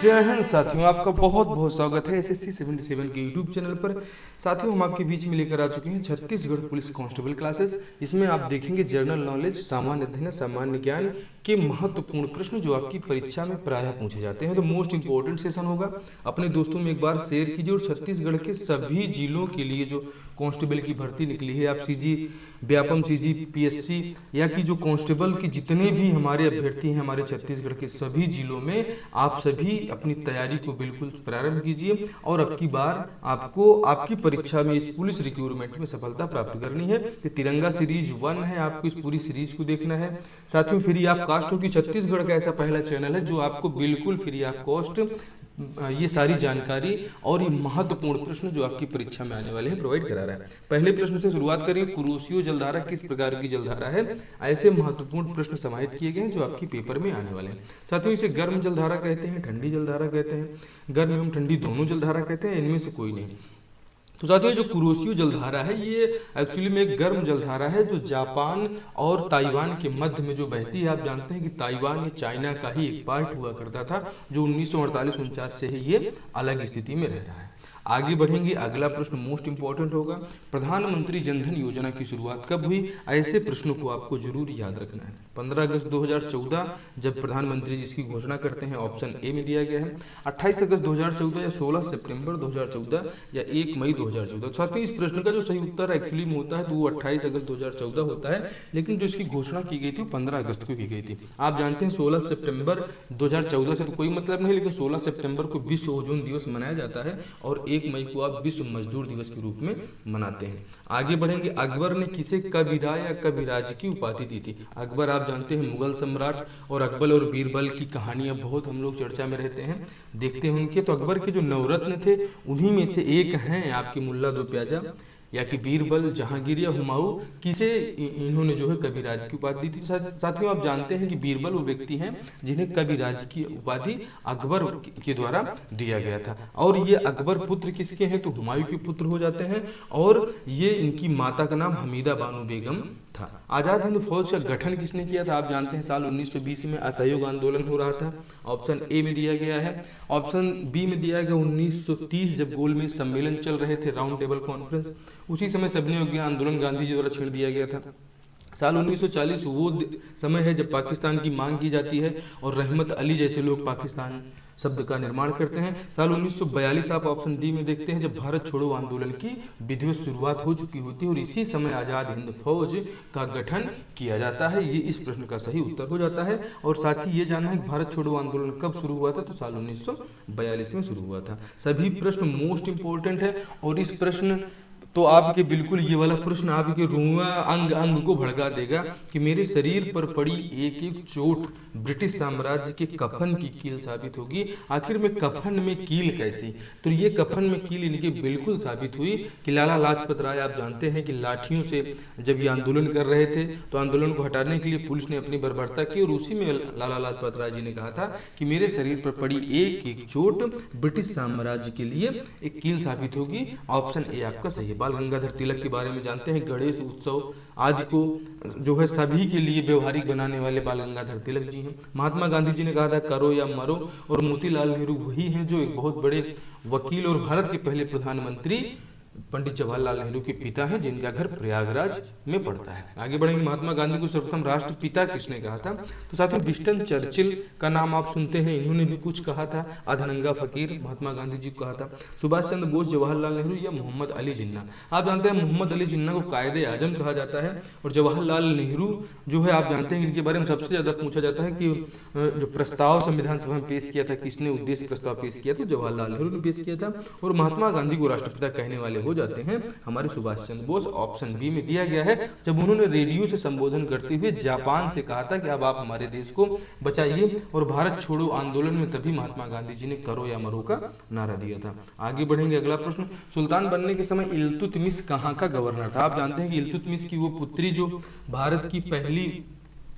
जय हिंद साथियों, आपका बहुत बहुत स्वागत है एसएससी 77 के यूट्यूब चैनल पर। साथियों, हम आपके बीच में लेकर आ चुके हैं छत्तीसगढ़ पुलिस कांस्टेबल क्लासेस। इसमें आप देखेंगे जनरल नॉलेज, सामान्य अध्ययन, सामान्य ज्ञान के महत्वपूर्ण प्रश्न जो आपकी परीक्षा में प्रायः पूछे जाते हैं। तो मोस्ट इंपॉर्टेंट सेशन होगा। अपने दोस्तों में एक बार शेयर कीजिए। और छत्तीसगढ़ के सभी जिलों के लिए जो कांस्टेबल की भर्ती निकली है, आप सीजी व्यापम, सीजी पीएससी या कि जो कांस्टेबल की जितने भी हमारे अभ्यर्थी हैं हमारे छत्तीसगढ़ के सभी जिलों में, आप सभी अपनी तैयारी को बिल्कुल प्रारंभ कीजिए। और अब की बार आपको आपकी परीक्षा में इस पुलिस रिक्रूटमेंट में सफलता प्राप्त करनी है। तो तिरंगा सीरीज 1 है, आपको इस पूरी सीरीज को देखना है। साथियों, फ्री ऑफ कास्ट होगी। छत्तीसगढ़ का ऐसा पहला चैनल है जो आपको बिल्कुल फ्री ऑफ कॉस्ट ये सारी जानकारी और ये महत्वपूर्ण प्रश्न जो आपकी परीक्षा में आने वाले हैं प्रोवाइड करा रहा है। पहले प्रश्न से शुरुआत करें। कुरोशियो जलधारा किस प्रकार की जलधारा है? ऐसे महत्वपूर्ण प्रश्न समाहित किए गए हैं जो आपके पेपर में आने वाले हैं। साथियों, इसे गर्म जलधारा कहते हैं, ठंडी जलधारा कहते हैं, गर्म एवं ठंडी दोनों जलधारा कहते हैं, इनमें से कोई नहीं। तो साथियों, जो कुरोशियो जलधारा है ये एक्चुअली में एक गर्म जलधारा है जो जापान और ताइवान के मध्य में जो बहती है। आप जानते हैं कि ताइवान ये चाइना का ही एक पार्ट हुआ करता था जो 1948-49 से ही ये अलग स्थिति में रह रहा है। आगे बढ़ेंगे। अगला प्रश्न मोस्ट इंपॉर्टेंट होगा। प्रधानमंत्री जनधन योजना की शुरुआत कब हुई? ऐसे प्रश्नों को आपको जरूर याद रखना है। 15 अगस्त 2014 जब प्रधानमंत्री जी इसकी घोषणा करते हैं, ऑप्शन ए में दिया गया है। 28 अगस्त 2014 या 16 सितंबर 2014 या 1 मई 2014। साथियों, इस प्रश्न का जो सही उत्तर एक्चुअली में होता है तो वो 28 अगस्त 2014 होता है, लेकिन जो इसकी घोषणा की गई थी 15 अगस्त को की गई थी। आप जानते हैं 16 सितंबर 2014 से तो कोई मतलब नहीं, लेकिन 16 सितंबर को विश्व ओजोन दिवस मनाया जाता है और 1 मई को आप विश्व मजदूर दिवस के रूप में मनाते हैं। आगे बढ़ेंगे। अकबर ने किसे कबीरा या कबीराज की उपाधि दी थी? अकबर आप जानते हैं मुगल सम्राट, और अकबर और बीरबल की कहानियां बहुत हम लोग चर्चा में रहते हैं, देखते हैं उनके। तो अकबर के जो नवरत्न थे उन्हीं में से एक हैं आपके मुल्ला दो प्याजा या कि बीरबल, जहांगीर या हुमायूं। किसे इन्होंने जो है कविराज की उपाधि दी थी? साथियों, आप जानते हैं कि बीरबल वो व्यक्ति हैं जिन्हें कविराज की उपाधि अकबर के द्वारा दिया गया था। और ये अकबर पुत्र किसके हैं? तो हुमायूं के पुत्र हो जाते हैं। और ये इनकी माता का नाम हमीदा बानो बेगम था। आजाद हिंद फौज का गठन किसने किया था? आप जानते हैं साल 1920 में असहयोग आंदोलन हो रहा था। ऑप्शन ए में दिया गया है। ऑप्शन बी में दिया गया 1930 जब गोलमेज सम्मेलन चल रहे थे, राउंड टेबल कॉन्फ्रेंस, उसी समय सबने योग्य आंदोलन गांधी जी द्वारा छेड़ दिया गया था। साल 1940 वो समय है जब पाकिस्तान की मांग की जाती है और रहमत अली जैसे लोग पाकिस्तान शब्द का निर्माण करते हैं। साल 1942 आप ऑप्शन डी में देखते हैं जब भारत छोड़ो आंदोलन की विधिवत शुरुआत हो चुकी होती है और इसी समय आजाद हिंद फौज का गठन किया जाता है। ये इस प्रश्न का सही उत्तर हो जाता है। और साथ ही ये जानना है कि भारत छोड़ो आंदोलन कब शुरू हुआ था? तो साल 1942 में शुरू हुआ था। सभी प्रश्न मोस्ट इंपॉर्टेंट है और इस प्रश्न तो आपके बिल्कुल ये वाला प्रश्न आपके रुआ अंग अंग को भड़का देगा कि मेरे शरीर पर पड़ी एक एक चोट ब्रिटिश साम्राज्य के कफन की कील साबित होगी। आखिर में कफन में कील कैसी? तो ये कफन में कील इनकी बिल्कुल साबित हुई कि लाला लाजपत राय, आप जानते हैं कि लाठियों से जब ये आंदोलन कर रहे थे तो आंदोलन को हटाने के लिए पुलिस ने अपनी बर्बरता की और उसी में लाला लाजपत राय जी ने कहा था कि मेरे शरीर पर पड़ी एक एक चोट ब्रिटिश साम्राज्य के लिए एक कील साबित होगी। ऑप्शन ए आपका सही है। बाल गंगाधर तिलक के बारे में जानते हैं, गणेश उत्सव आदि को जो है सभी के लिए व्यवहारिक बनाने वाले बाल गंगाधर तिलक जी हैं। महात्मा गांधी जी ने कहा था करो या मरो, और मोतीलाल नेहरू वही हैं जो एक बहुत बड़े वकील और भारत के पहले प्रधानमंत्री पंडित जवाहरलाल नेहरू के पिता हैं जिनका घर प्रयागराज में पड़ता है। आगे बढ़ेंगे। महात्मा गांधी को सर्वप्रथम राष्ट्रपिता किसने कहा था? तो साथियों, विंस्टन चर्चिल का नाम आप सुनते हैं, इन्होंने भी कुछ कहा था। अधनंगा फकीर महात्मा गांधी जी को कहा था। सुभाष चंद्र बोस, जवाहरलाल नेहरू या मोहम्मद अली जिन्ना? आप जानते हैं मोहम्मद अली जिन्ना को कायदे आजम कहा जाता है। और जवाहरलाल नेहरू जो है आप जानते हैं इनके बारे में सबसे ज्यादा पूछा जाता है कि जो प्रस्ताव संविधान सभा में पेश किया था, किसने उद्देश्य प्रस्ताव पेश किया? तो जवाहरलाल नेहरू ने पेश किया था। और महात्मा गांधी को राष्ट्रपिता कहने वाले हो जाते हैं हमारे सुभाष चंद्र बोस। ऑप्शन बी में दिया गया है जब उन्होंने रेडियो से संबोधन करते हुए जापान से कहा था कि अब आप हमारे देश को बचाइए। और भारत छोड़ो आंदोलन में तभी महात्मा गांधी जी ने करो या मरो का नारा दिया था। आगे बढ़ेंगे। अगला प्रश्न, सुल्तान बनने के समय इल्तुतमिश कहाँ का गवर्नर था? आप जानते हैं कि इल्तुतमिश की वो पुत्री जो भारत की पहली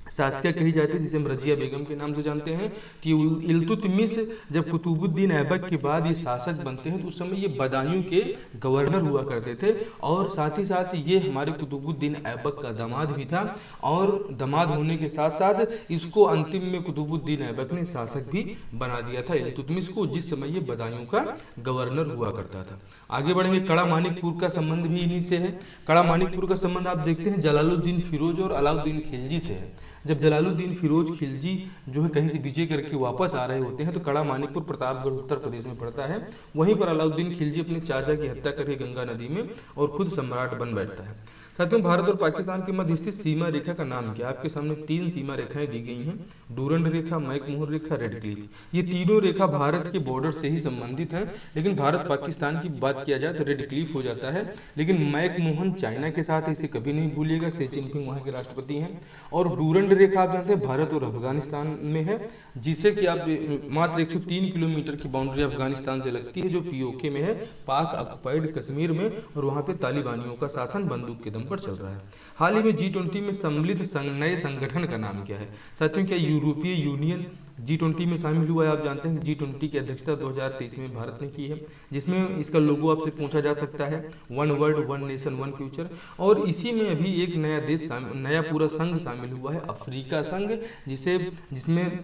शासकिया कही जाती है, जिसे हम रजिया बेगम के नाम से जानते हैं। कि इल्तुतमिश जब कुतुबुद्दीन ऐबक के बाद ये शासक बनते हैं तो उस समय ये बदायूं के गवर्नर हुआ करते थे, और साथ ही साथ ये हमारे कुतुबुद्दीन ऐबक का दामाद भी था, और दामाद होने के साथ साथ इसको अंतिम में कुतुबुद्दीन ऐबक ने शासक भी बना दिया था इल्तुतमिश को, जिस समय ये बदायूं का गवर्नर हुआ करता था। आगे बढ़ेंगे, कड़ा मानिकपुर का संबंध भी इन्हीं से है। कड़ा मानिकपुर का संबंध आप देखते हैं जलालुद्दीन फिरोज और अलाउद्दीन खिलजी से है। जब जलालुद्दीन फिरोज खिलजी जो है कहीं से विजय करके वापस आ रहे होते हैं तो कड़ा मानिकपुर प्रतापगढ़ उत्तर प्रदेश में पड़ता है। वहीं पर अलाउद्दीन खिलजी अपने चाचा की हत्या करके गंगा नदी में और खुद सम्राट बन बैठता है। साथियों, भारत और पाकिस्तान के मध्य स्थित सीमा रेखा का नाम क्या है? आपके सामने 3 सीमा रेखाएं दी गई हैं, डूरंड रेखा, मैकमोहन रेखा, रेड क्लिफ। ये तीनों रेखा भारत के बॉर्डर से ही संबंधित हैं, लेकिन भारत पाकिस्तान की बात किया जाए तो रेड क्लिफ हो जाता है। लेकिन मैकमोहन चाइना के साथ, इसे कभी नहीं भूलिएगा, शी जिनपिंग वहाँ के राष्ट्रपति हैं। और डूरंड रेखा आप जानते हैं भारत और अफगानिस्तान में है, जिसे कि आप मात्र 103 किलोमीटर की बाउंड्री अफगानिस्तान से लगती है, जो पीओके में है, पाक ऑक्युपाइड कश्मीर में, और वहाँ पे तालिबानियों का शासन बंदूक के दम पर चल रहा है। हाल ही में G20 में सम्मिलित नए संगठन का नाम क्या है? साथियों, क्या यूरोपीय यूनियन G20 में शामिल हुआ है? आप जानते हैं G20 की अध्यक्षता 2023 में भारत ने की है, जिसमें इसका लोगो आपसे पूछा जा सकता है, one world one nation one future. और इसी में अभी एक नया देश, नया पूरा संघ शामिल हुआ है, अफ्रीका संघ, जिसमें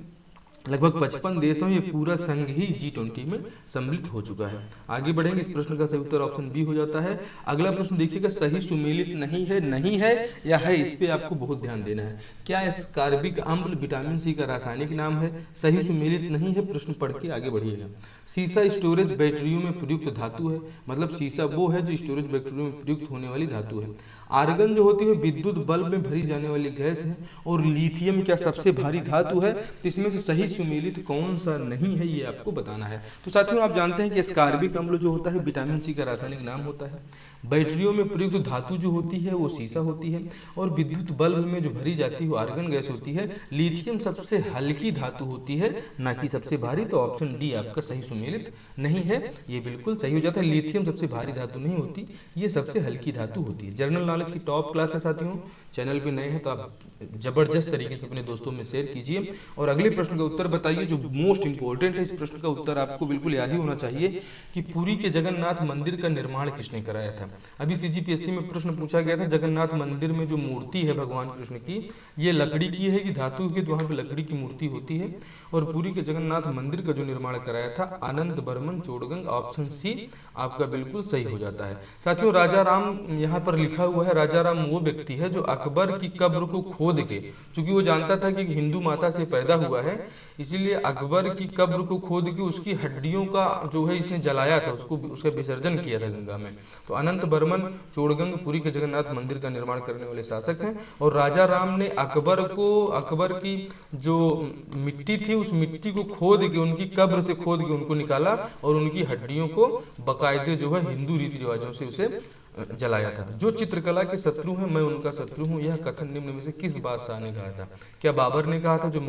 लगभग 55 देशों ये पूरा संघ ही G20 में सम्मिलित हो चुका है। आगे बढ़ेंगे, इस प्रश्न का सही उत्तर ऑप्शन बी हो जाता है। अगला प्रश्न देखिएगा, सही सुमेलित नहीं है या है, इस पे आपको बहुत ध्यान देना है। क्या एस्कॉर्बिक अम्ल विटामिन सी का रासायनिक नाम है? सही सुमेलित नहीं है, प्रश्न पढ़ के आगे बढ़िएगा। सीसा स्टोरेज बैटरियों में प्रयुक्त धातु है, मतलब सीसा वो है जो स्टोरेज बैटरियों में प्रयुक्त होने वाली धातु है। आर्गन जो होती है विद्युत बल्ब में भरी जाने वाली गैस है। और लिथियम क्या सबसे भारी धातु है? तो इसमें से सही सुमेलित कौन सा नहीं है, ये आपको बताना है। तो साथियों, आप जानते हैं कि एस्कॉर्बिक अम्ल जो होता है विटामिन सी का रासायनिक नाम होता है। बैटरियों में प्रयुक्त धातु जो होती है वो सीसा होती है, और विद्युत बल्ब में जो भरी जाती है वो आर्गन गैस होती है। लिथियम सबसे हल्की धातु होती है, ना कि सबसे भारी। तो ऑप्शन डी आपका सही सुमेलित नहीं है, ये बिल्कुल सही हो जाता है। लिथियम सबसे भारी धातु नहीं होती, ये सबसे हल्की धातु होती है। जनरल नॉलेज की टॉप क्लास है साथियों, चैनल पे नए हैं तो आप जबरदस्त तरीके से अपने दोस्तों में शेयर कीजिए। और अगले प्रश्न का उत्तर बताइए, जो मोस्ट इंपॉर्टेंट है। इस प्रश्न का उत्तर आपको बिल्कुल याद ही होना चाहिए कि पुरी के जगन्नाथ मंदिर का निर्माण किसने कराया था? अभी CGPSC में प्रश्न पूछा गया था, जगन्नाथ मंदिर में जो मूर्ति है भगवान कृष्ण की, ये लकड़ी की है कि धातु की? तो वहाँ पे लकड़ी की मूर्ति होती है। और पुरी के जगन्नाथ मंदिर का जो निर्माण कराया था अनंत बर्मन चोड़गंग, ऑप्शन सी आपका बिल्कुल सही हो जाता है। साथियों, राजा राम यहाँ पर लिखा हुआ है। राजा राम वो व्यक्ति है जो अकबर की कब्र को खोद के, क्योंकि वो जानता था कि हिंदू माता से पैदा हुआ है, इसीलिए अकबर की कब्र को खोद के उसकी हड्डियों का जो है इसने जलाया था, उसका विसर्जन किया था गंगा में। तो अनंत बर्मन चोड़गंग पुरी के जगन्नाथ मंदिर का निर्माण करने वाले शासक हैं। और राजा राम ने अकबर की जो मिट्टी थी उस मिट्टी को खोद के, उनकी कब्र से खोद के उनको निकाला और उनकी हड्डियों को बाकायदे जो है हिंदू रीति रिवाजों से उसे जलाया था। जो चित्रकला के शत्रु हैं मैं उनका शत्रु हूँ, यह कथन निम्न में से किस बादशाह ने कहा था? क्या बाबर ने कहा था, जो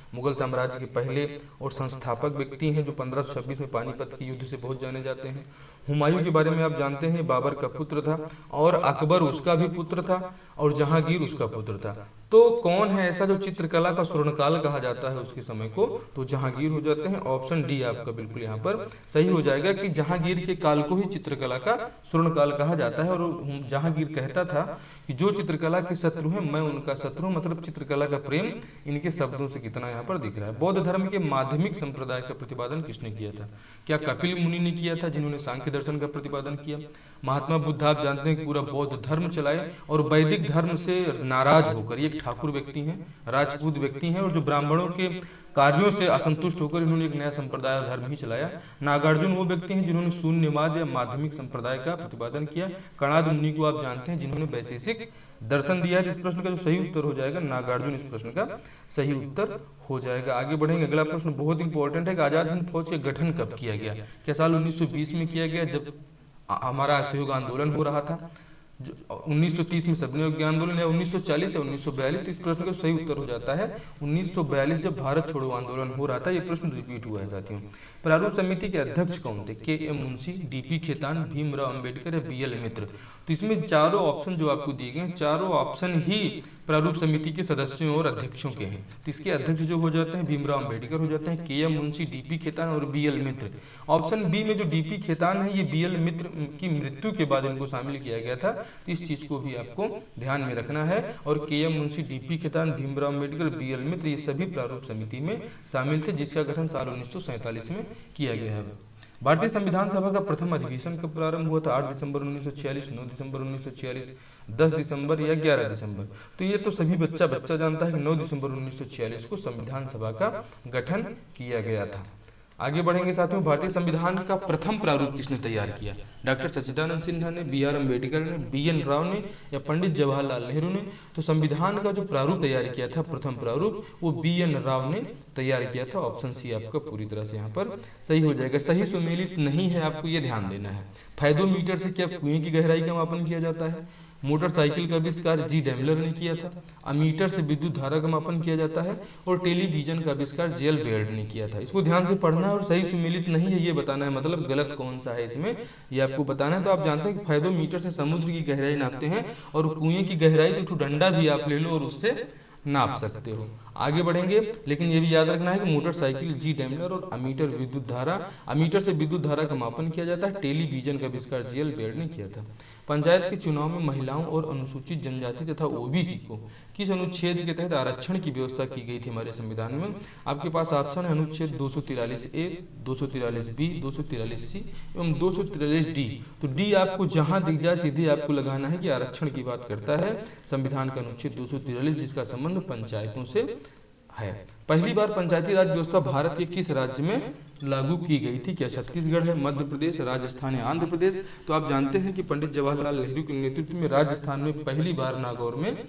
मुगल साम्राज्य के पहले और संस्थापक व्यक्ति हैं, जो 1526 में पानीपत के युद्ध से बहुत जाने जाते हैं? हुमायूं के बारे में आप जानते हैं, बाबर का पुत्र था, और अकबर उसका भी पुत्र था, और जहांगीर उसका पुत्र था। तो कौन है ऐसा जो चित्रकला का स्वर्णकाल कहा जाता है उसके समय को? तो जहांगीर हो जाते हैं। ऑप्शन डी आपका बिल्कुल यहाँ पर सही हो जाएगा कि जहांगीर के काल को ही चित्रकला का स्वर्णकाल कहा जाता है। और जहांगीर कहता था कि जो चित्रकला के शत्रु हैं मैं उनका शत्रु, मतलब चित्रकला का प्रेम इनके शब्दों से कितना यहाँ पर दिख रहा है। बौद्ध धर्म के माध्यमिक संप्रदाय का प्रतिपादन किसने किया था? क्या कपिल मुनि ने किया था, जिन्होंने सांख्य दर्शन का प्रतिपादन किया? महात्मा बुद्ध आप जानते हैं पूरा बौद्ध धर्म चलाए, और वैदिक धर्म से नाराज होकर, ये ठाकुर व्यक्ति हैं, राजपूत व्यक्ति हैं, और जो ब्राह्मणों के कार्यों से असंतुष्ट होकर इन्होंने एक नया संप्रदाय धर्म ही चलाया। नागार्जुन वो व्यक्ति हैं जिन्होंने शून्यवाद या माध्यमिक संप्रदाय का प्रतिपादन किया। कणाद मुनि को आप जानते हैं जिन्होंने वैशेषिक दर्शन दिया है। इस प्रश्न का जो सही उत्तर हो जाएगा नागार्जुन, इस प्रश्न का सही उत्तर हो जाएगा। आगे बढ़ेंगे, अगला प्रश्न बहुत इंपॉर्टेंट है कि आजाद हिंद फौज का गठन कब किया गया? क्या साल 1920 में किया गया, जब हमारा असहयोग आंदोलन हो रहा था? 1930 में सबने आंदोलन, या 1940 या 1942? तो इस प्रश्न का सही उत्तर हो जाता है 1942, जब भारत छोड़ो आंदोलन हो रहा था। ये प्रश्न रिपीट हुआ है साथियों। प्रारूप समिति के अध्यक्ष कौन थे? KM मुंशी, DP खेतान, भीमराव अंबेडकर या BL मित्र? तो इसमें चारों ऑप्शन जो आपको दिए गए, चारों ऑप्शन ही प्रारूप समिति के सदस्यों और अध्यक्षों के हैं। तो इसके अध्यक्ष जो हो जाते हैं भीमराव अम्बेडकर हो जाते हैं, के.एम. मुंशी, डी.पी. खेतान और बी.एल. मित्र। ऑप्शन बी में जो डी.पी. खेतान है ये बी.एल. मित्र की मृत्यु के बाद इनको शामिल किया गया था, तो इस चीज को भी आपको ध्यान में रखना है। और K M. Munshi, D P. Khaitan, Bhimrao Ambedkar, B L. Mitra ये सभी प्रारूप समिति में शामिल थे, जिसका गठन साल 1947 में किया गया है। भारतीय संविधान सभा का प्रथम अधिवेशन कब प्रारंभ हुआ था? 8 दिसंबर 1946, 9 दिसंबर 1946, 10 दिसंबर या 11 दिसंबर? तो ये तो सभी बच्चा जानता है कि 9 दिसंबर 1946 को संविधान सभा का गठन किया गया था। आगे बढ़ेंगे साथियों, भारतीय संविधान का प्रथम प्रारूप किसने तैयार किया? डॉक्टर सच्चिदानंद सिन्हा ने, बी.आर. अम्बेडकर ने, बी.एन. राव ने या पंडित जवाहरलाल नेहरू ने? तो संविधान का जो प्रारूप तैयार किया था, प्रथम प्रारूप, वो बी.एन. राव ने तैयार किया था। ऑप्शन सी आपका पूरी तरह से यहाँ पर सही हो जाएगा। सही सुमेलित नहीं है, आपको ये ध्यान देना है। फायदोमीटर से क्या कुएं की गहराई का मापन किया जाता है? मोटरसाइकिल का आविष्कार जी डेमलर ने किया था। अमीटर से विद्युत धारा का मापन किया जाता है। और टेलीविजन का आविष्कार जेल बेयर्ड ने किया था। इसको ध्यान से पढ़ना है और सही सुमेलित नहीं है ये बताना है, मतलब गलत कौन सा है इसमें ये आपको बताना है। तो आप जानते हैं कि फायदोमीटर से समुद्र की गहराई नापते हैं और कुएं की गहराई तो डंडा भी आप ले लो और उससे नाप सकते हो। आगे बढ़ेंगे, लेकिन ये भी याद रखना है कि मोटरसाइकिल जी डेमलर और अमीटर विद्युत धारा, अमीटर से विद्युत धारा का मापन किया जाता है। टेलीविजन का आविष्कार जेल बेयर्ड ने किया था। पंचायत के चुनाव में महिलाओं और अनुसूचित जनजाति तथा ओबीसी को किस अनुच्छेद के तहत आरक्षण की व्यवस्था की गई थी हमारे संविधान में? आपके पास ऑप्शन है अनुच्छेद 243A, 243B, 243C एवं 243D। तो डी आपको जहां दिख जाए सीधे आपको लगाना है कि आरक्षण की बात करता है संविधान का अनुच्छेद 243, जिसका संबंध पंचायतों से है। पहली बार पंचायती राज व्यवस्था भारत के किस राज्य में लागू की गई थी? क्या छत्तीसगढ़ है, मध्य प्रदेश, राजस्थान या आंध्र प्रदेश? तो आप जानते हैं कि पंडित जवाहरलाल नेहरू के नेतृत्व में राजस्थान में पहली बार नागौर में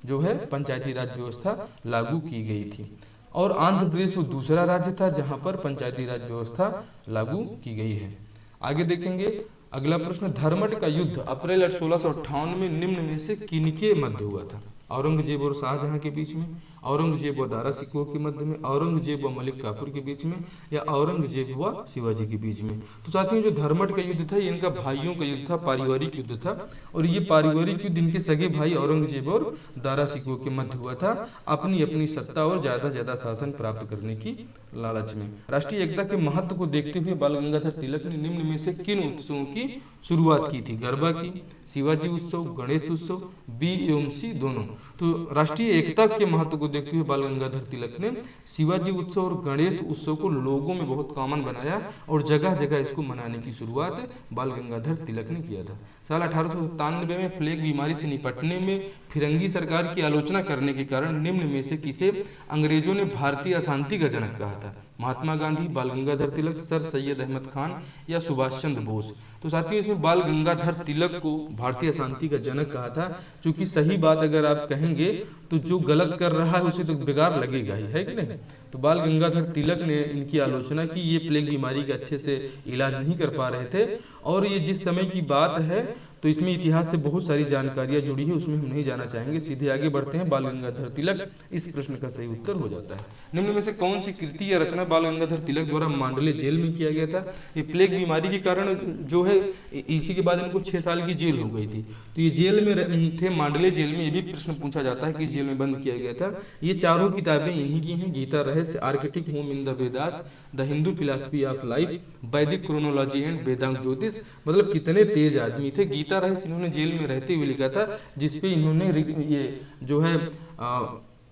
जो है पंचायती राज व्यवस्था लागू की गई थी। और आंध्र प्रदेश वो दूसरा राज्य था जहां पर पंचायती राज व्यवस्था लागू की गई है। आगे देखेंगे अगला प्रश्न, धर्मट का युद्ध अप्रैल 1658 में निम्न में से किनके मध्य हुआ था? औरंगजेब और शाहजहां के बीच में, औरंगजेब व दारा सिकोह के मध्य में, औरंगजेब व मलिक काफूर के बीच में या औरंगजेब व शिवाजी के बीच में? तो साथियों जो धर्मट का युद्ध था ये इनका भाइयों का युद्ध था, पारिवारिक युद्ध था। और ये पारिवारिक युद्ध इनके सगे भाई औरंगजेब और दारा सिकोह के मध्य हुआ था, अपनी अपनी सत्ता और ज्यादा से ज्यादा शासन प्राप्त करने की लालच में। राष्ट्रीय एकता के महत्व को देखते हुए बाल गंगाधर तिलक ने निम्न में से किन उत्सवों की शुरुआत की थी? गरबा की, शिवाजी उत्सव, गणेश उत्सव, बी एवं सी दोनों? तो राष्ट्रीय एकता के महत्व को देखते हुए बाल गंगाधर तिलक ने शिवाजी उत्सव और गणेश उत्सव को लोगों में बहुत कॉमन बनाया और जगह जगह इसको मनाने की शुरुआत बाल गंगाधर तिलक ने किया था। साल 1897 में प्लेग बीमारी से निपटने में फिरंगी सरकार की आलोचना करने के कारण निम्न में से किसे अंग्रेजों ने भारतीय अशांति का जनक कहा था? महात्मा गांधी, बाल गंगाधर तिलक, सर सैयद अहमद खान या सुभाष चंद्र बोस? तो साथियों इसमें बाल गंगाधर तिलक को भारतीय अशांति का जनक कहा था, क्योंकि सही बात अगर आप कहेंगे तो जो गलत कर रहा है उसे तो बेकार लगेगा ही, है कि नहीं? तो बाल गंगाधर तिलक ने इनकी आलोचना की, ये प्लेग बीमारी का अच्छे से इलाज नहीं कर पा रहे थे। और ये जिस समय की बात है तो इसमें इतिहास से बहुत सारी जानकारियां जुड़ी है, उसमें हम नहीं जाना चाहेंगे, सीधे आगे बढ़ते हैं। बाल गंगाधर तिलक इस प्रश्न का सही उत्तर हो जाता है। निम्न में से कौन सी कृति या रचना बाल गंगाधर तिलक द्वारा मांडले जेल में किया गया था? ये प्लेग बीमारी के कारण जो है इसी के बाद इनको 6 साल की जेल हो गई थी, तो ये जेल में थे, मांडले जेल में। ये भी प्रश्न पूछा जाता है किस जेल में बंद किया गया था। ये चारों किताबें इन्हीं की हैं, गीता रहस्य, Arctic home in the Vedas, the Hindu philosophy of life, वैदिक क्रोनोलॉजी एंड वेदांग ज्योतिष। मतलब कितने तेज आदमी थे। गीता रहस्य इन्होंने जेल में रहते हुए लिखा था, जिसपे इन्होंने ये जो है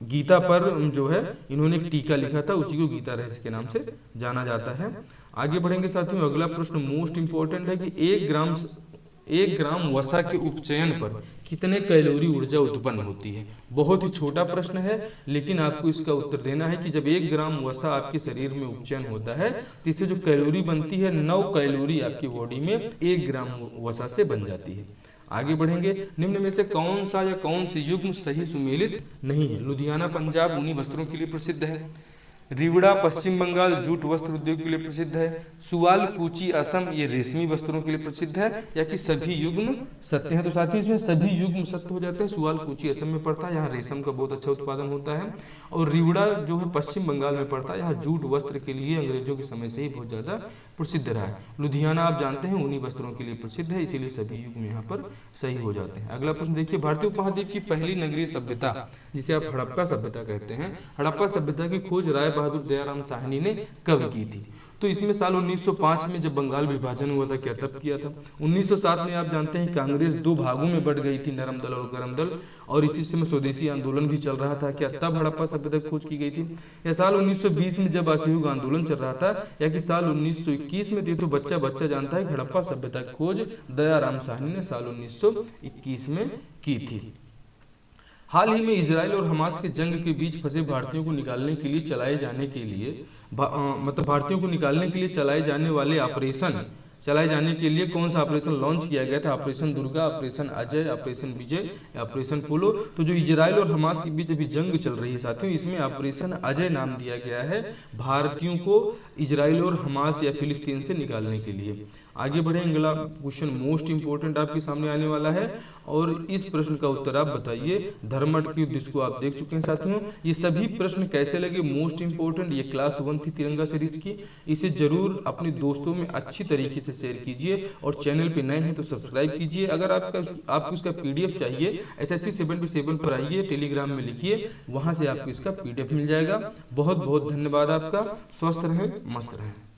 गीता पर जो है इन्होंने एक टीका लिखा था, उसी को गीता रहस्य के नाम से जाना जाता है। आगे बढ़ेंगे साथियों, अगला प्रश्न मोस्ट इंपोर्टेंट है कि 1 ग्राम वसा के उपचयन पर कितने कैलोरी ऊर्जा उत्पन्न होती है? बहुत ही छोटा प्रश्न है, लेकिन आपको इसका उत्तर देना है कि जब 1 ग्राम वसा आपके शरीर में उपचयन होता है तो इससे जो कैलोरी बनती है 9 कैलोरी आपकी बॉडी में 1 ग्राम वसा से बन जाती है। आगे बढ़ेंगे, निम्न में से कौन सा या कौन सी युग्म सही सुमेलित नहीं है? लुधियाना पंजाब ऊनी वस्त्रों के लिए प्रसिद्ध है, रिवड़ा पश्चिम बंगाल जूट वस्त्र उद्योग के लिए प्रसिद्ध है, सुवाल कूची असम ये रेशमी वस्त्रों के लिए प्रसिद्ध है, या कि सभी युग्म सत्य हैं? तो साथियों इसमें सभी युग्म सत्य हो जाते हैं। सुवाल कूची असम में पड़ता है, यहाँ रेशम का बहुत अच्छा उत्पादन होता है। और रिवड़ा जो है पश्चिम बंगाल में पड़ता है, यहाँ जूट वस्त्र के लिए अंग्रेजों के समय से ही बहुत ज्यादा प्रसिद्ध रहा है। लुधियाना आप जानते हैं ऊनी वस्त्रों के लिए प्रसिद्ध है, इसीलिए सभी युग में यहाँ पर सही हो जाते हैं। अगला प्रश्न देखिए, भारतीय उपमहाद्वीप की पहली नगरीय सभ्यता जिसे आप हड़प्पा सभ्यता कहते हैं, हड़प्पा सभ्यता की खोज राय बहादुर दयाराम साहनी ने कब की थी? तो इसमें साल 1905 में जब बंगाल विभाजन हुआ था, क्या तब किया था? 1907 में आप जानते हैं कांग्रेस दो भागों में बढ़ गई थी, नरम दल और गरम दल, और इसी समय स्वदेशी आंदोलन भी चल रहा था, क्या तब हड़प्पा सभ्यता की खोज की गई थी? या साल 1920 में जब असहयोग आंदोलन चल रहा था, या कि साल 1921 में? तो बच्चा बच्चा जानता है कि हड़प्पा सभ्यता की खोज दयाराम साहनी ने साल 1921 में की थी। हाल ही में इजराइल और हमास के जंग के बीच फंसे भारतीयों को निकालने के लिए चलाए जाने के लिए भारतीयों को निकालने के लिए चलाए जाने वाले ऑपरेशन चलाए जाने के लिए कौन सा ऑपरेशन लॉन्च किया गया था? Operation Durga, operation Ajay, operation Vijay, operation Polo. तो जो इजराइल और हमास के बीच अभी जंग चल रही है साथियों, इसमें ऑपरेशन अजय नाम दिया गया है भारतीयों को इजराइल और हमास या फिलिस्तीन से निकालने के लिए। आगे बढ़े, अगला क्वेश्चन मोस्ट इंपोर्टेंट आपके सामने आने वाला है, और इस प्रश्न का उत्तर आप बताइए। धर्मठ के युद्ध, इसको आप देख चुके हैं साथियों। ये सभी प्रश्न कैसे लगे, मोस्ट इंपोर्टेंट, ये क्लास 1 थी तिरंगा सीरीज की। इसे जरूर अपने दोस्तों में अच्छी तरीके से शेयर कीजिए, और चैनल पे नए हैं तो सब्सक्राइब कीजिए। अगर आपको इसका पीडीएफ चाहिए, SSC 77 पर आइए, टेलीग्राम में लिखिए, वहां से आपको इसका पीडीएफ मिल जाएगा। बहुत बहुत धन्यवाद आपका। स्वस्थ रहें, मस्त रहें।